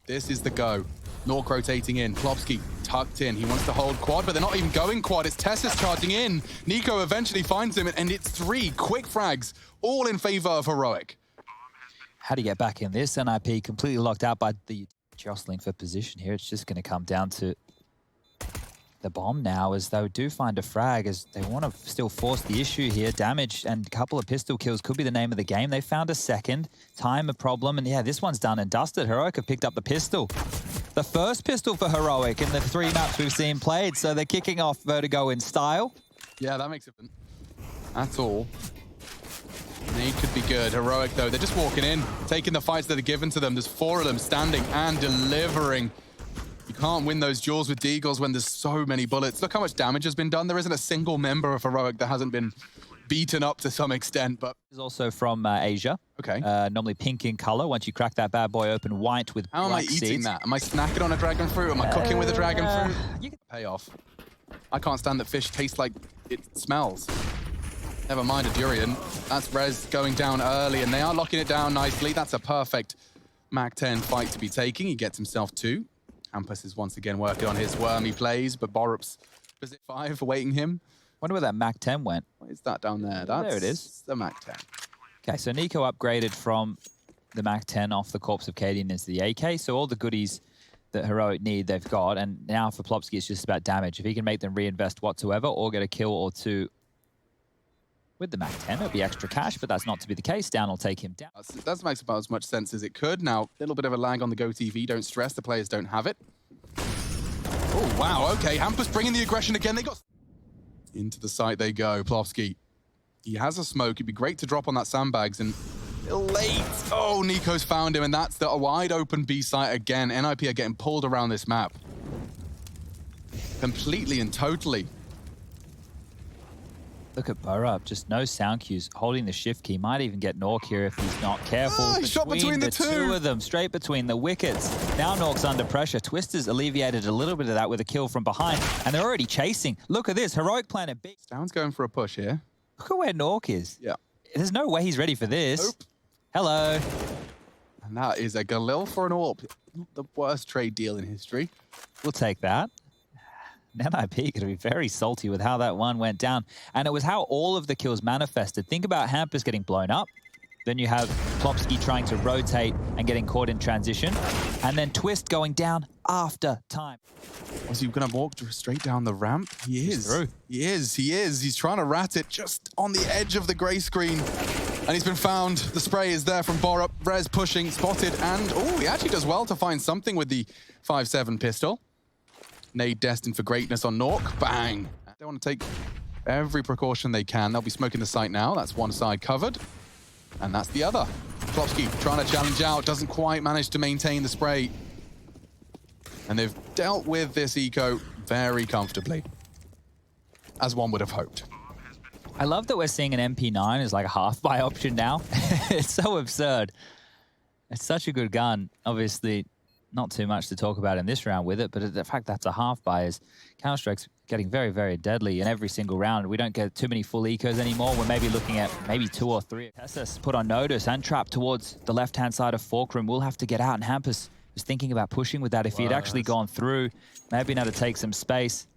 This is the go. Nork rotating in. Plopsky tucked in. He wants to hold quad, but they're not even going quad. It's Tessus charging in. Nico eventually finds him, and it's 3 quick frags, all in favor of Heroic. How do you get back in this? NIP completely locked out by the jostling for position here. It's just going to come down to the bomb now, as they do find a frag, as they want to still force the issue here. Damage and a couple of pistol kills could be the name of the game. They found a second. Time a problem, and yeah, this one's done and dusted. Heroic have picked up the pistol. The first pistol for Heroic in the 3 maps we've seen played, so they're kicking off Vertigo in style. Yeah, that makes it. That's all. Nade could be good. Heroic, though, they're just walking in, taking the fights that are given to them. There's 4 of them standing and delivering. You can't win those duels with Deagles when there's so many bullets. Look how much damage has been done. There isn't a single member of Heroic that hasn't been beaten up to some extent, but... Is also from Asia. Okay. Normally pink in color. Once you crack that bad boy open, white with How am I black eating seeds. that? Am I snacking on a dragon fruit? Am I cooking with a dragon fruit? You can pay off. I can't stand that fish tastes like it smells. Never mind a durian. That's Rez going down early, and they are locking it down nicely. That's a perfect MAC-10 fight to be taking. He gets himself 2. Hampus is once again working on his wormy plays, but Borup's visit 5 awaiting him. Wonder where that MAC-10 went. What is that down there? That's there it is. The MAC-10. Okay, so Nico upgraded from the MAC-10 off the Corpse of Haidian into the AK, so all the goodies that Heroic need, they've got, and now for Plopsky, it's just about damage. If he can make them reinvest whatsoever or get a kill or 2 with the MAC-10, it'll be extra cash, but that's not to be the case. Down will take him down. That makes about as much sense as it could. Now, a little bit of a lag on the Go TV. Don't stress, the players don't have it. Oh, wow, okay. Hampus bringing the aggression again. They got... Into the site they go, Plopsky. He has a smoke. It'd be great to drop on that sandbags, and late. Oh, Nico's found him, and that's the wide open B site again. NIP are getting pulled around this map. Completely and totally. Look at Borup, just no sound cues, holding the shift key. Might even get Nork here if he's not careful. Oh, he shot between the two of them, straight between the wickets. Now Nork's under pressure. Twister's alleviated a little bit of that with a kill from behind, and they're already chasing. Look at this, Heroic Planet B. Stound's going for a push here. Look at where Nork is. Yeah. There's no way he's ready for this. Nope. Hello. And that is a Galil for an AWP. Not the worst trade deal in history. We'll take that. NIP going to be very salty with how that one went down. And it was how all of the kills manifested. Think about Hampus getting blown up. Then you have Plopsky trying to rotate and getting caught in transition. And then Twist going down after time. Was he going to walk straight down the ramp? He is. Through. He is. He is. He's trying to rat it just on the edge of the grey screen. And he's been found. The spray is there from Borup. Rez pushing, spotted, and oh, he actually does well to find something with the 5.7 pistol. Nade destined for greatness on Nork. Bang. They want to take every precaution they can. They'll be smoking the site now. That's one side covered. And that's the other. Plopsky trying to challenge out. Doesn't quite manage to maintain the spray. And they've dealt with this eco very comfortably, as one would have hoped. I love that we're seeing an MP9 as like a half-buy option now. It's so absurd. It's such a good gun. Obviously, not too much to talk about in this round with it, but the fact that's a half-buy is Counter-Strike's getting very, very deadly in every single round. We don't get too many full ecos anymore. We're maybe looking at maybe 2 or 3. Tessus put on notice and trapped towards the left-hand side of Forkroom. We'll have to get out, and Hampus was thinking about pushing with that. If he had actually gone through, maybe now to take some space.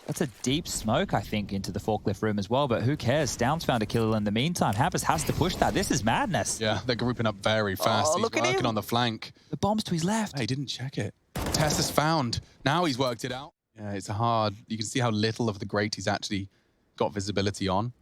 That's a deep smoke, I think, into the forklift room as well, but who cares? Down's found a killer in the meantime. Hampus has to push that. This is madness. Yeah, they're grouping up very fast. Oh, look at him. He's working on the flank. The bomb's to his left. Hey, he didn't check it. Tessus found. Now he's worked it out. Yeah, it's hard. You can see how little of the great he's actually got visibility on.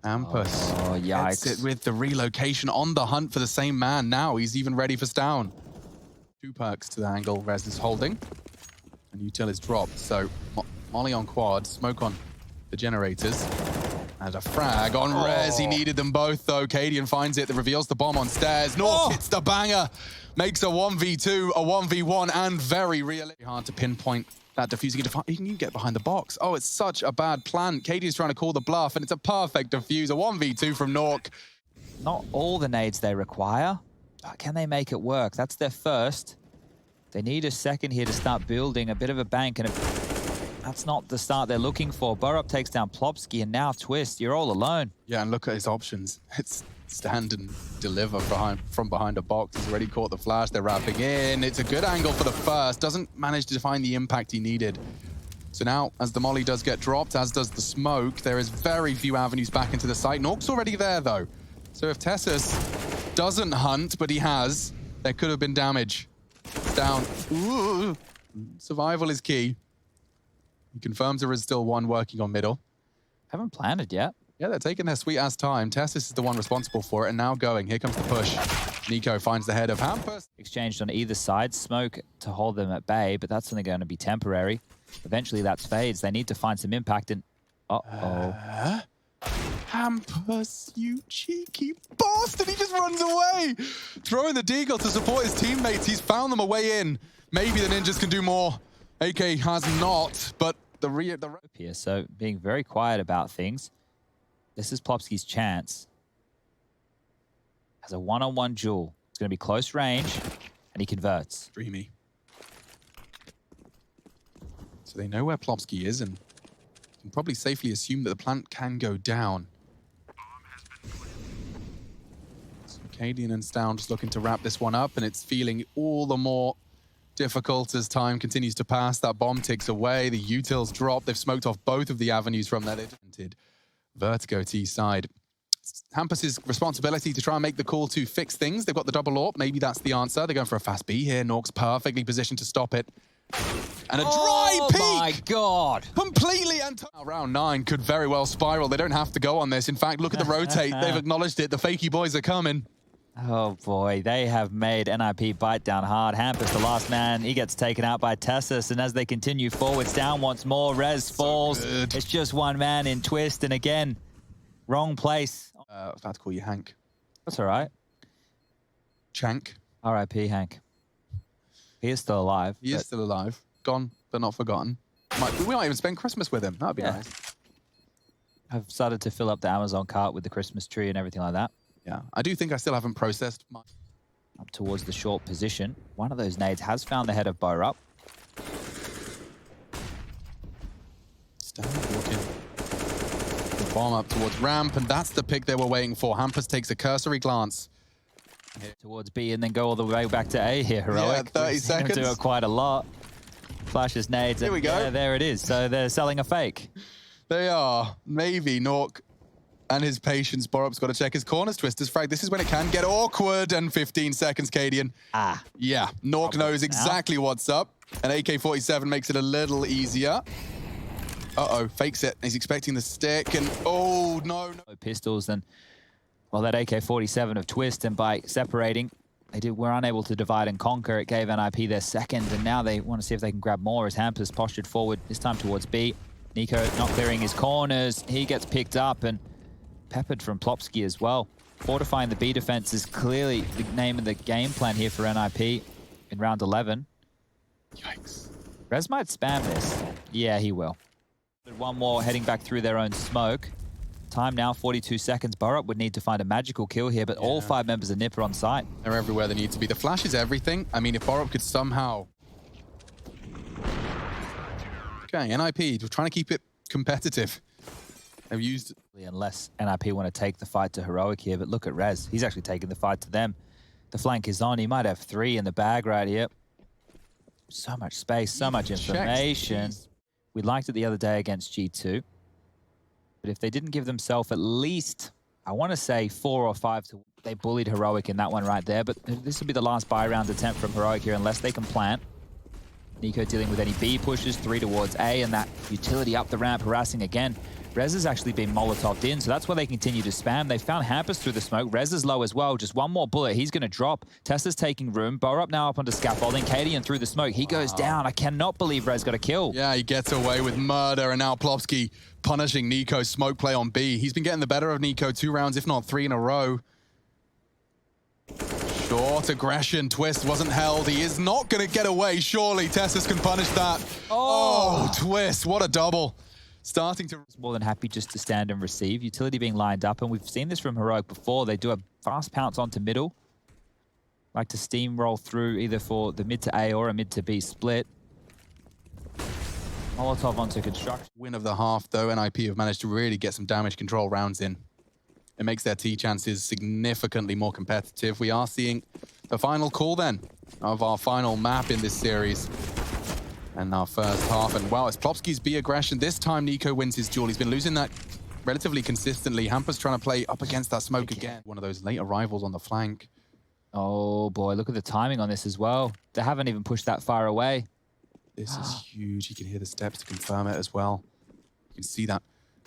Hampus. Oh, yikes. Gets it with the relocation on the hunt for the same man. Now he's even ready for Stown. 2 perks to the angle Rez is holding. And Util is dropped, so Molly on quad, smoke on the generators, and a frag on Rez. He needed them both, though. Haidian finds it, that reveals the bomb on stairs. Nork hits the banger, makes a 1v2, a 1v1, and very realistic. Hard to pinpoint that defusing. He can get behind the box. Oh, it's such a bad plan. Haidian's trying to call the bluff, and it's a perfect defuse, a 1v2 from Nork. Not all the nades they require, but can they make it work? That's their first. They need a second here to start building a bit of a bank, and that's not the start they're looking for. Borup takes down Plopsky, and now Twist. You're all alone. Yeah, and look at his options. It's stand and deliver from behind a box. He's already caught the flash. They're wrapping in. It's a good angle for the first. Doesn't manage to find the impact he needed. So now, as the molly does get dropped, as does the smoke, there is very few avenues back into the site. Nork's already there, though. So if Tessus doesn't hunt, but he has, there could have been damage. Down. Ooh. Survival is key. He confirms there is still one working on middle. Haven't planted yet. Yeah, they're taking their sweet-ass time. Tessus is the one responsible for it, and now going. Here comes the push. NiKo finds the head of Hampus. Exchanged on either side. Smoke to hold them at bay, but that's only going to be temporary. Eventually, that fades. They need to find some impact, and... Uh-oh. Hampus, you cheeky bastard! He just runs away! Throwing the deagle to support his teammates. He's found them a way in. Maybe the ninjas can do more. AK has not, but here, so being very quiet about things. This is Plopski's chance. Has a one-on-one duel. It's going to be close range, and he converts. Dreamy. So they know where Plopski is, and can probably safely assume that the plant can go down. So Haidian and Stown just looking to wrap this one up, and it's feeling all the more difficult as time continues to pass. That bomb ticks away. The utils drop. They've smoked off both of the avenues from that Vertigo T side. Hampus's responsibility to try and make the call to fix things. They've got the double AWP. Maybe that's the answer. They're going for a fast B here. Nork's perfectly positioned to stop it. And a dry peek! Oh my god! Completely round 9 could very well spiral. They don't have to go on this. In fact, look at the rotate. They've acknowledged it. The fakey boys are coming. Oh boy, they have made NIP bite down hard. Hampus, the last man, he gets taken out by Tessus, and as they continue forwards, down once more, Rez falls. It's just one man in Twist, and again, wrong place. I was about to call you Hank. That's all right. Chank. R.I.P. Hank. He is still alive. He is still alive. Gone, but not forgotten. We might even spend Christmas with him. That'd be nice. I've started to fill up the Amazon cart with the Christmas tree and everything like that. Yeah, I do think I still haven't processed much. Up towards the short position. One of those nades has found the head of Borup. Stand walking. The bomb up towards ramp, and that's the pick they were waiting for. Hampus takes a cursory glance. Towards B and then go all the way back to A here, Heroic. Yeah, 30 seconds. Do it quite a lot. Flashes nades. Here we go. Yeah, there it is. So they're selling a fake. They are. Maybe Nork and his patience. Borup's got to check his corners. Twister's frag. This is when it can get awkward. And 15 seconds, Haidian. Yeah, Nork knows exactly what's up. And AK-47 makes it a little easier. Uh-oh, fakes it. He's expecting the stick. And oh, no. Pistols. And well, that AK-47 of Twist, and by separating, were unable to divide and conquer. It gave NIP their second, and now they want to see if they can grab more as Hampus postured forward, this time towards B. NiKo not clearing his corners. He gets picked up and peppered from Plopski as well. Fortifying the B defense is clearly the name of the game plan here for NIP in round 11. Yikes. Rez might spam this. Yeah, he will. One more heading back through their own smoke. Time now, 42 seconds. Borup would need to find a magical kill here, but all 5 members of NIP are on site. They're everywhere they need to be. The flash is everything. I mean, if Borup could somehow... Okay, NIP, we're trying to keep it competitive. They've used... Unless NIP want to take the fight to Heroic here, but look at Rez. He's actually taking the fight to them. The flank is on. He might have 3 in the bag right here. So much space, so much information. We liked it the other day against G2. But if they didn't give themselves at least, I want to say 4 or 5, they bullied Heroic in that one right there. But this will be the last buy round attempt from Heroic here, unless they can plant. NiKo dealing with any B pushes, 3 towards A, and that utility up the ramp harassing again. Rez has actually been Molotoved in, so that's why they continue to spam. They found Hampus through the smoke. Rez is low as well. Just one more bullet. He's going to drop. Tessa's taking room. Borup now up onto scaffolding. Haidian through the smoke. He goes down. I cannot believe Rez got a kill. Yeah, he gets away with murder, and now Plopski punishing NiKo's smoke play on B. He's been getting the better of NiKo 2 rounds, if not 3 in a row. Short aggression. Twist wasn't held. He is not going to get away. Surely Tessus can punish that. Oh, Twist. What a double. Starting to... More than happy just to stand and receive. Utility being lined up, and we've seen this from Heroic before. They do a fast pounce onto middle. Like to steamroll through either for the mid to A or a mid to B split. Molotov onto construction. Win of the half, though. NIP have managed to really get some damage control rounds in. It makes their T chances significantly more competitive. We are seeing the final call then of our final map in this series. And our first half. And wow, it's Plopski's B aggression. This time Nico wins his duel. He's been losing that relatively consistently. Hamper's trying to play up against that smoke again. One of those late arrivals on the flank. Oh boy, look at the timing on this as well. They haven't even pushed that far away. This is huge. You can hear the steps to confirm it as well. You can see that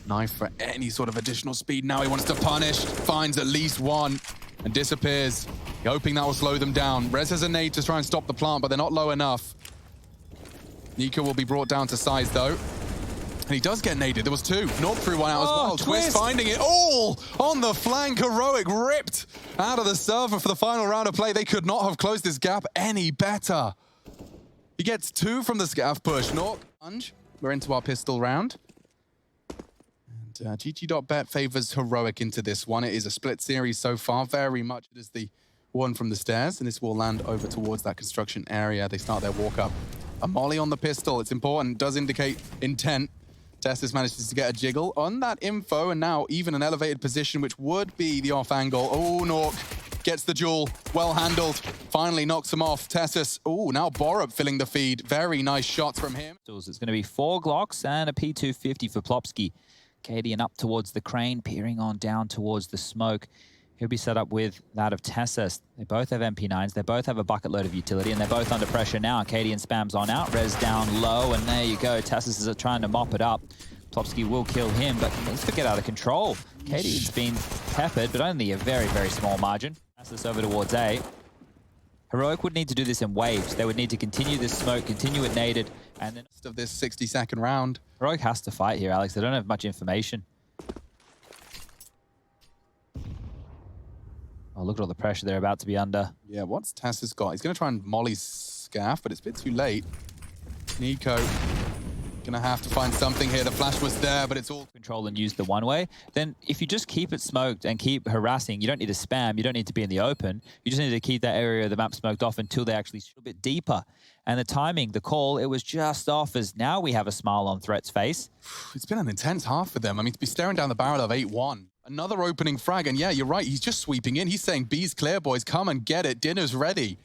knife for any sort of additional speed. Now he wants to punish, finds at least one, and disappears. Hoping that will slow them down. Rez has a nade to try and stop the plant, but they're not low enough. Nico will be brought down to size, though. And he does get naded. There was two. North threw one out as well. Twist finding it all on the flank. Heroic ripped out of the server for the final round of play. They could not have closed this gap any better. He gets two from the scav push. Nork, plunge. We're into our pistol round. And GG.bet favors Heroic into this one. It is a split series so far, very much as the one from the stairs. And this will land over towards that construction area. They start their walk up. A molly on the pistol. It's important. Does indicate intent. Testis manages to get a jiggle on that info. And now even an elevated position, which would be the off angle. Oh, Nork gets the duel. Well handled. Finally knocks him off. Testis. Oh, now Borup filling the feed. Very nice shots from him. It's going to be 4 Glocks and a P250 for Plopski. Haidian up towards the crane, peering on down towards the smoke. He'll be set up with that of Tessus. They both have MP9s. They both have a bucket load of utility, and they're both under pressure now. Haidian spams on out. Rez down low, and there you go. Tessus is trying to mop it up. Plopski will kill him, but he needs to get out of control. Haidian's been peppered, but only a very, very small margin. Tessus over towards A. Heroic would need to do this in waves. They would need to continue this smoke, continue it naded, and then of this 60-second round. Heroic has to fight here, Alex. They don't have much information. Oh, look at all the pressure they're about to be under. Yeah, what's Tessus got? He's going to try and molly scaff, but it's a bit too late. Nico going to have to find something here. The flash was there, but it's all control and use the one-way. Then if you just keep it smoked and keep harassing, you don't need to spam, you don't need to be in the open. You just need to keep that area of the map smoked off until they actually shoot a bit deeper. And the timing, the call, it was just off as now we have a smile on Threat's face. It's been an intense half for them. I mean, to be staring down the barrel of 8-1. Another opening frag, and yeah, you're right. He's just sweeping in. He's saying, B's clear, boys. Come and get it. Dinner's ready.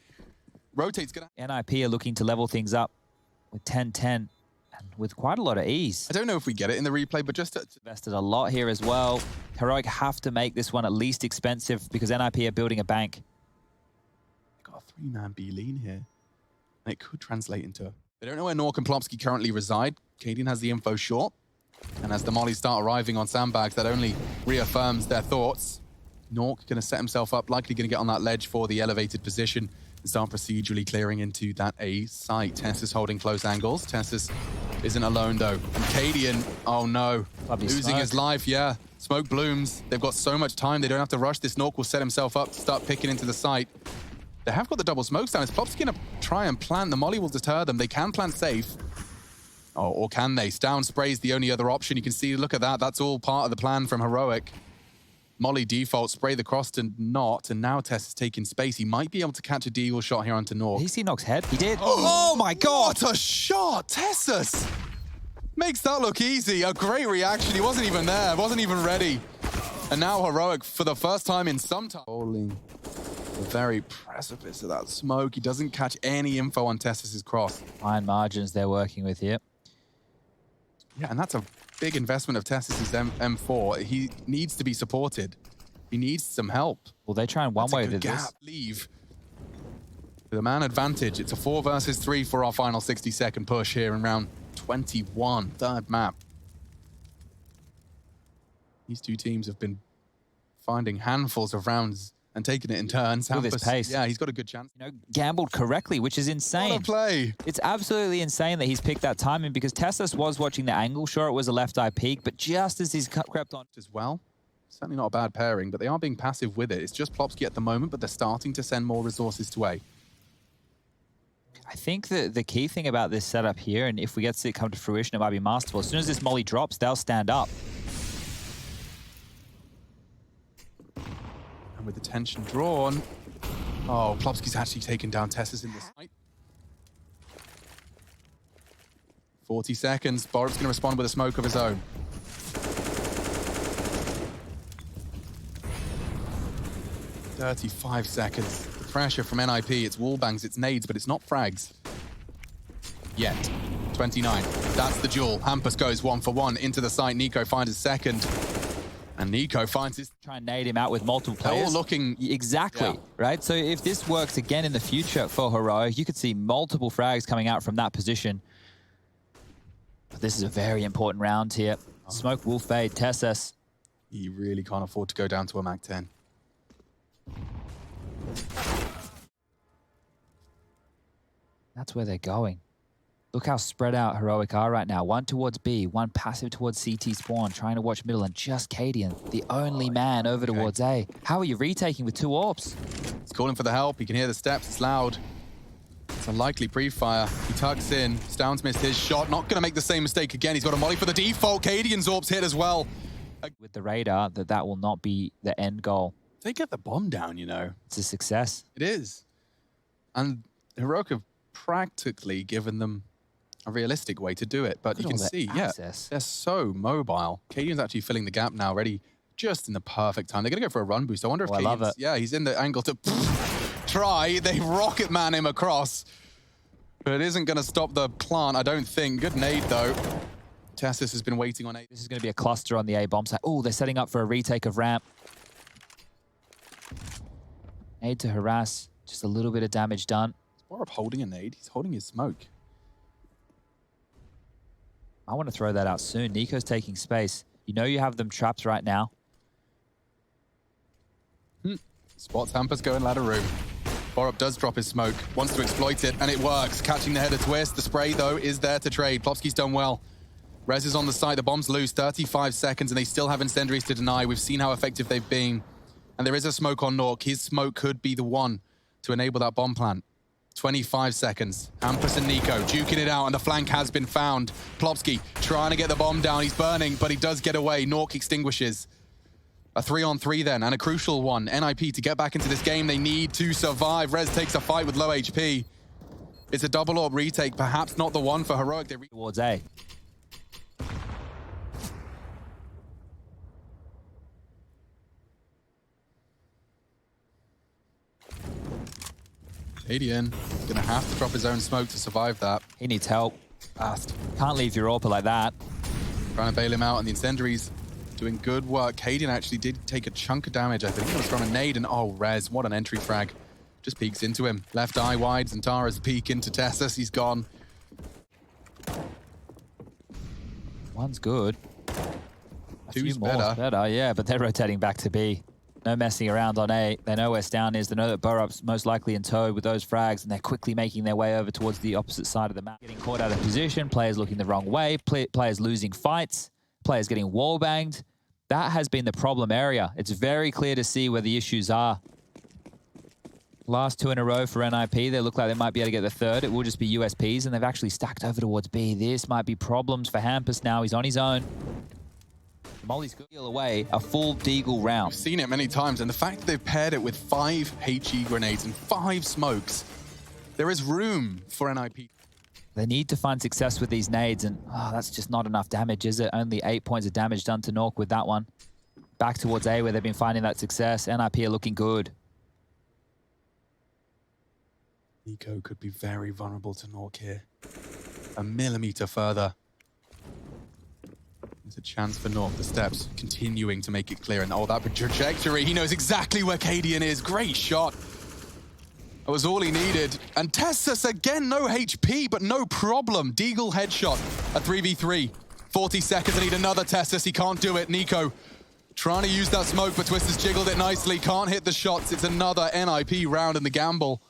Rotate's gonna... NIP are looking to level things up with 10-10 and with quite a lot of ease. I don't know if we get it in the replay, but just... Invested a lot here as well. Heroic have to make this one at least expensive because NIP are building a bank. They've got a 3-man B lean here. And it could translate into... They don't know where Nork and Plopski currently reside. Haidian has the info short. And as the mollies start arriving on sandbags, that only reaffirms their thoughts. Nork going to set himself up, likely going to get on that ledge for the elevated position and start procedurally clearing into that A site. Tessus holding close angles. Tessus isn't alone, though. And Haidian, oh no, losing his life, yeah. Smoke blooms. They've got so much time, they don't have to rush this. Nork will set himself up to start picking into the site. They have got the double smokes down. Is Plopski going to try and plant? The molly will deter them. They can plant safe. Oh, or can they? Down spray's the only other option. You can see, look at that. That's all part of the plan from Heroic. Molly default, spray the cross to not, and now Tess is taking space. He might be able to catch a deagle shot here onto Nork. Did he see Nork's head? He did. Oh my God! What a shot! Tessus makes that look easy. A great reaction. He wasn't even there. Wasn't even ready. And now Heroic, for the first time in some time, falling the very precipice of that smoke. He doesn't catch any info on Tessus's cross. Fine margins they're working with here. Yeah, and that's a big investment of Tessus's M4. He needs to be supported. He needs some help. Well, they try and one-way to this. Leave. With a man advantage, it's a 4 versus 3 for our final 60-second push here in round 21, third map. These two teams have been finding handfuls of rounds and taking it in turns. With his pace. Yeah, he's got a good chance. You know, gambled correctly, which is insane. What a play. It's absolutely insane that he's picked that timing because Tessus was watching the angle. Sure, it was a left eye peak, but just as he's crept on. As well, certainly not a bad pairing, but they are being passive with it. It's just Plopski at the moment, but they're starting to send more resources to A. I think the key thing about this setup here, and if we get to see it come to fruition, it might be masterful. As soon as this molly drops, they'll stand up. And with the tension drawn, oh, Plopski's actually taken down Tessus in this fight. 40 seconds. Borup's going to respond with a smoke of his own. 35 seconds. The pressure from NIP, it's wallbangs, it's nades, but it's not frags. Yet. 29. That's the duel. Hampus goes 1 for 1 into the site. Nico finds his second. And Nico finds his... Try and nade him out with multiple players. All looking... Exactly, right? So if this works again in the future for Heroic, you could see multiple frags coming out from that position. But this is a very important round here. Smoke will fade. Tessus. He really can't afford to go down to a Mag 10. That's where they're going. Look how spread out Heroic are right now. One towards B, one passive towards CT spawn, trying to watch middle, and just Haidian, the only man over towards A. How are you retaking with 2 AWPs? He's calling for the help. He can hear the steps. It's loud. It's a likely pre-fire. He tucks in. Stoun's missed his shot. Not going to make the same mistake again. He's got a molly for the default. Haidian's AWP's hit as well. With the radar, that will not be the end goal. They get the bomb down, you know. It's a success. It is. And Heroic have practically given them a realistic way to do it. But you can see, they're so mobile. Haidian's actually filling the gap now, ready just in the perfect time. They're going to go for a run boost. I wonder if I love it. Yeah, he's in the angle to try. They rocket man him across. But it isn't going to stop the plant, I don't think. Good nade, though. Tessus has been waiting on A. This is going to be a cluster on the A bomb site. Oh, they're setting up for a retake of ramp. Nade to harass. Just a little bit of damage done. Borup holding a nade. He's holding his smoke. I want to throw that out soon. Nico's taking space. You know you have them trapped right now. Spots Hampus going ladder room. Borup does drop his smoke. Wants to exploit it, and it works. Catching the header twist. The spray, though, is there to trade. Plopsky's done well. Rez is on the site. The bomb's loose. 35 seconds, and they still have incendiaries to deny. We've seen how effective they've been. And there is a smoke on Nork. His smoke could be the one to enable that bomb plant. 25 seconds. Hampus and Nico duking it out, and the flank has been found. Plopsky trying to get the bomb down. He's burning, but he does get away. Nork extinguishes. A 3-on-3 then, and a crucial one. NIP to get back into this game. They need to survive. Rez takes a fight with low HP. It's a double AWP retake. Perhaps not the one for Heroic. They towards A. Haidian gonna have to drop his own smoke to survive that. He needs help. Fast. Can't leave your AWP like that. Trying to bail him out, and the incendiaries doing good work. Haidian actually did take a chunk of damage. I think it was from a nade, and oh, Rez, what an entry frag. Just peeks into him. Left eye wide, Zantara's peek into Tessus. He's gone. One's good. Two's better. Yeah, but they're rotating back to B. No messing around on A. They know where Stoun is. They know that Borup's most likely in tow with those frags, and they're quickly making their way over towards the opposite side of the map. Getting caught out of position, players looking the wrong way, players losing fights, players getting wall banged. That has been the problem area. It's very clear to see where the issues are. Last 2 in a row for NIP. They look like they might be able to get the third. It will just be USPs, and they've actually stacked over towards B. This might be problems for Hampus now. He's on his own. Molly's good. Deal away a full Deagle round. We've seen it many times, and the fact that they've paired it with 5 HE grenades and 5 smokes, there is room for NIP. They need to find success with these nades, and that's just not enough damage, is it? Only 8 points of damage done to Nork with that one. Back towards A, where they've been finding that success. NIP are looking good. Nico could be very vulnerable to Nork here. A millimeter further. There's a chance for Nork. The steps continuing to make it clear. And oh, that trajectory. He knows exactly where Haidian is. Great shot. That was all he needed. And Tessus again, no HP, but no problem. Deagle headshot. A 3v3. 40 seconds. I need another Tessus. He can't do it. Nico trying to use that smoke, but Twist has jiggled it nicely. Can't hit the shots. It's another NIP round in the gamble.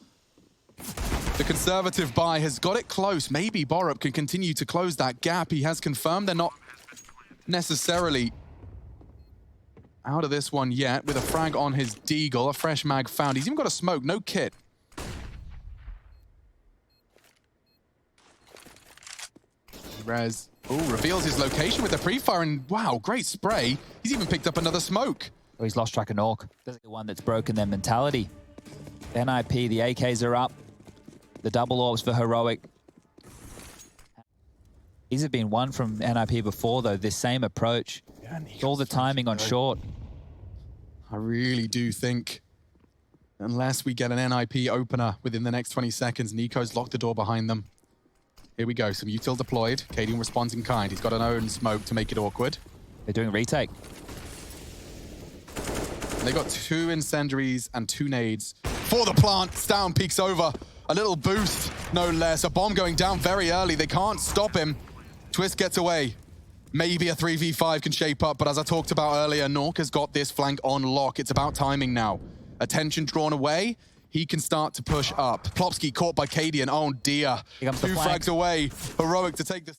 The conservative buy has got it close. Maybe Borup can continue to close that gap. He has confirmed they're not necessarily out of this one yet, with a frag on his Deagle. A fresh mag found. He's even got a smoke, no kit. Rez, reveals his location with the pre-fire, and wow, great spray. He's even picked up another smoke. Oh, he's lost track of Nork. That's the one that's broken their mentality. NIP, the AKs are up. The double orbs for Heroic. These have been one from NIP before, though, this same approach. Yeah, all the timing on short. I really do think unless we get an NIP opener within the next 20 seconds. Nico's locked the door behind them. Here we go, some util deployed. Haidian responds in kind. He's got an own smoke to make it awkward. They're doing retake. And they got 2 incendiaries and 2 nades for the plant. Down peeks over. A little boost, no less. A bomb going down very early. They can't stop him. Twist gets away. Maybe a 3v5 can shape up, but as I talked about earlier, Nork has got this flank on lock. It's about timing now. Attention drawn away. He can start to push up. Plopsky caught by Haidian. Oh dear. 2 frags away. Heroic to take this.